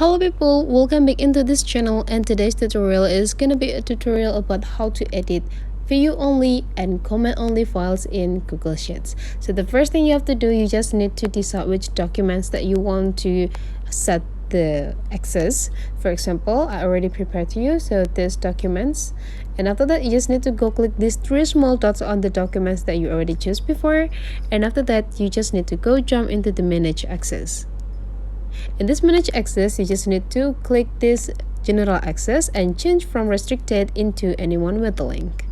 Hello people, welcome back into this channel, and today's tutorial is gonna be a tutorial about how to edit view only and comment only files in Google Sheets. So the first thing you have to do, you just need to decide which documents that you want to set the access. For example, I already prepared to you, so this documents, and after that you just need to go click these three small dots on the documents that you already chose before, and after that you just need to go jump into the manage access. In this manage access, you just need to click this general access and change from restricted into anyone with the link.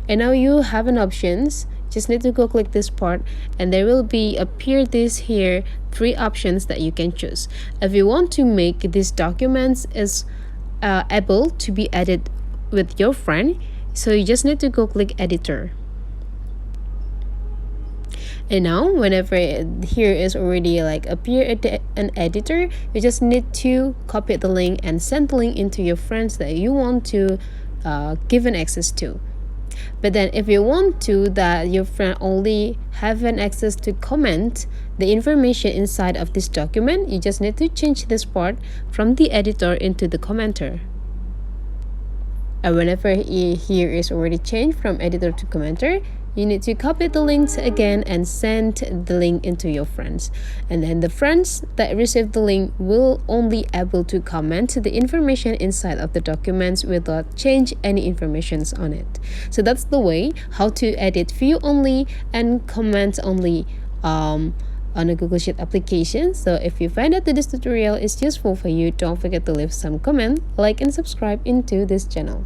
And now you have an options. Just need to go click this part and there will be appear this here three options that you can choose. If you want to make these documents is able to be edited with your friend, so you just need to go click editor. And now whenever here is already like appear an editor, you just need to copy the link and send the link into your friends that you want to give an access to. But then if you want to that your friend only have an access to comment the information inside of this document, you just need to change this part from the editor into the commenter. And whenever here is already changed from editor to commenter, you need to copy the links again and send the link into your friends. And then the friends that receive the link will only able to comment the information inside of the documents without change any informations on it. So that's the way how to edit view only and comment only on a Google Sheet application. So if you find that this tutorial is useful for you, don't forget to leave some comment, like and subscribe into this channel.